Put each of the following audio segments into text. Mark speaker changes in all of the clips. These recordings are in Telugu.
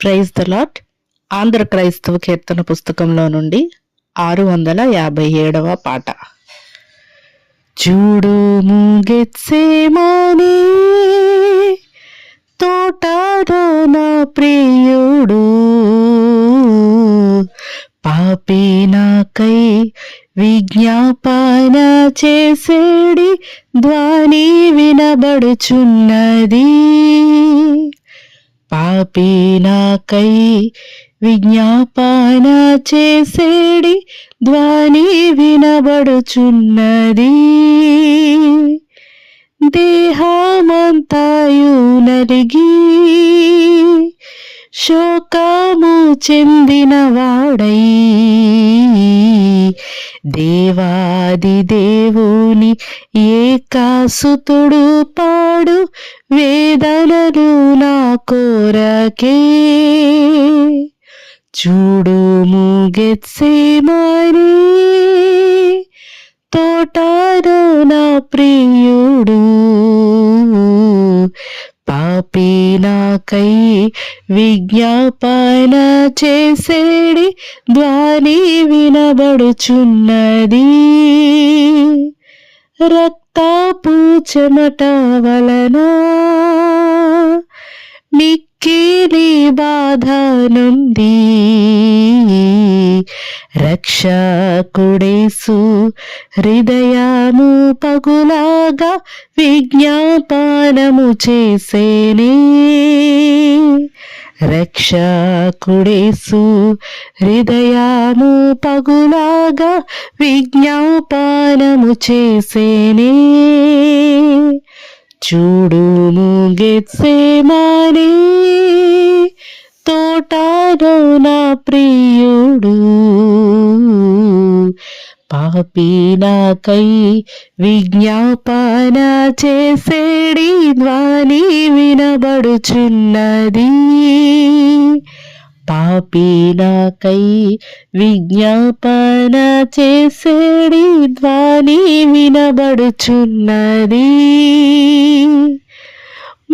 Speaker 1: Praise the lord. ఆంధ్ర క్రైస్తవ కీర్తన పుస్తకంలో నుండి 657వ పాట. చూడుము గెత్సేమనే తోటలో నా ప్రియుడు, పాపి నాకై విజ్ఞాపన చేసేడి ధ్వని వినబడుచున్నది. పాపి నాకై విజ్ఞాపన చేసేడి ధ్వని వినబడుచున్నది. దేహమంతాయు నలిగి శోకము చెందిన వాడై, దేవాది దేవుని ఏకాసుతుడు పాడు వేదనలు నా కోరకే. చూడుము గెత్సేమనే తోటలో నా ప్రియుడు, పాపి నాకై విజ్ఞాపన చేసేడి ధ్వని వినబడుచున్నది. రక్తపు చెమట వలన మిక్కిలి బాధ నుండి, రక్షకుడేసు హృదయము పగులాగా విజ్ఞాపనము చేసేనే. రక్షకుడేసు హృదయము పగులాగా విజ్ఞాపనము చేసేనే. చూడుము గెత్సేమనే తోటలో నా ప్రియుడు, పాపి నాకై విజ్ఞాపన చేసేడి ధ్వని వినబడుచున్నది. పాపి నాకై విజ్ఞాపన చేసేడి ధ్వని వినబడుచున్నది.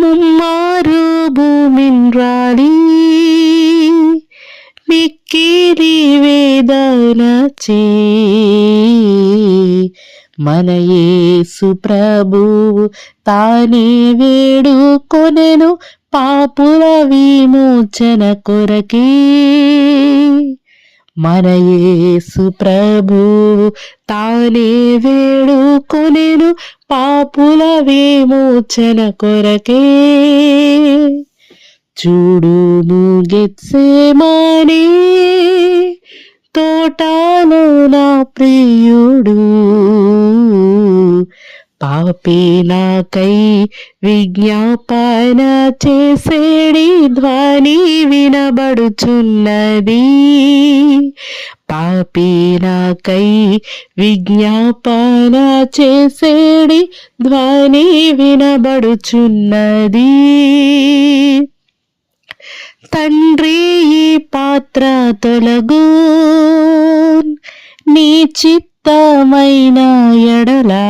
Speaker 1: ముమ్మారు భూమిన్రాలి మిక్కిలి వేదనచే, మన యేసు ప్రభువు తానే వేడుకొనెను పాపుల విమోచన కొరకే. మన యేసు ప్రభువు తానే వేడుకొనెను పాపుల విమోచన కొరకే. చూడుము గెత్సేమనే తోటలో నా ప్రియుడు, పాపి నాకై విజ్ఞాపన చేసేడి ధ్వని వినబడుచున్నది. పాపి నాకై విజ్ఞాపన చేసేడి ధ్వని వినబడుచున్నది. తండ్రి ఈ పాత్ర తొలగు, నీ చిత్తమైన ఎడలా,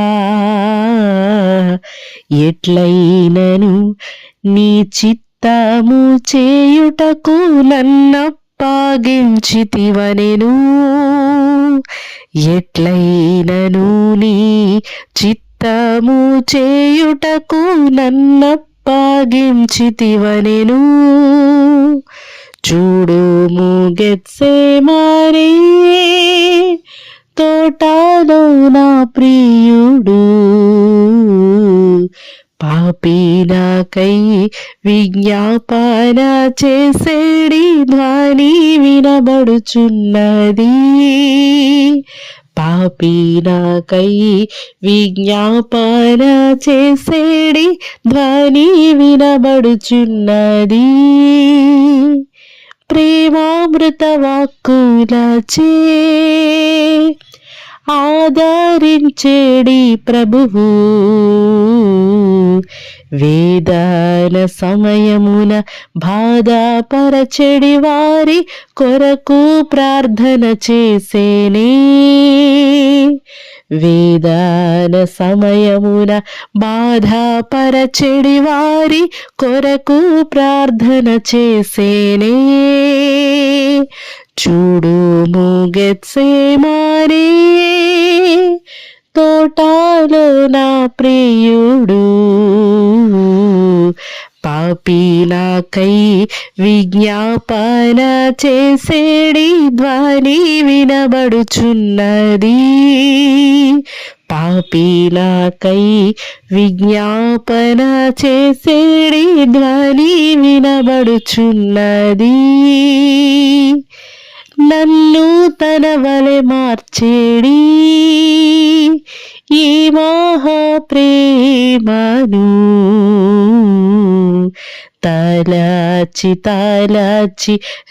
Speaker 1: ఎట్లైనను నీ చిత్తము చేయుటకు నన్నప్పగించితివనెను. ఎట్లైనను నీ చిత్తము చేయుటకు నన్నప్పగించితివనెను. చూడుము గెత్సేమనే తోటలో నా ప్రియుడు, పాపి నాకై విజ్ఞాపన చేసేడి ధ్వని వినబడుచున్నది. పాపి నాకై విజ్ఞాపన చేసేడి ధ్వని వినబడుచున్నది. ప్రేమామృత వాక్కులచే ఆదరించేడి ప్రభువు, వేదన సమయమున బాధపరచెడి వారి కొరకు ప్రార్థన చేసేనే. వేదన సమయమున బాధపరచెడి వారి కొరకు ప్రార్థన చేసేనే. చూడుము గెత్సేమానే తోటలో నా ప్రియుడు, పాపి నాకై విజ్ఞాపన చేసేడి ధ్వని వినబడుచున్నది. పాపి నాకై విజ్ఞాపన చేసేడి ధ్వని వినబడుచున్నది. నన్ను తన వలె మార్చేడి ఈ మహాప్రేమను తలచి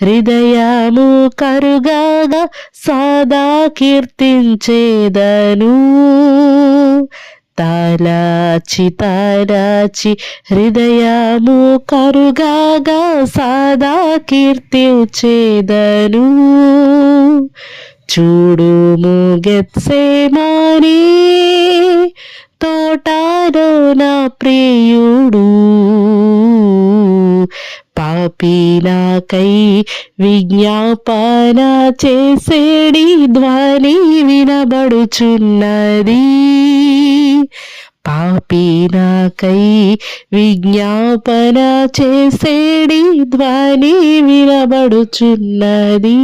Speaker 1: హృదయము కరుగాగా సదా కీర్తించేదను. తలచి హృదయము కరుగాగా సదా కీర్తించేదను. చూడుము గెత్సేమానే తోటలో నా ప్రియుడు, పాపి నాకై విజ్ఞాపన చేసేడి ధ్వని వినబడుచున్నది. పాపి నాకై విజ్ఞాపన చేసేడి ధ్వని వినబడుచున్నది.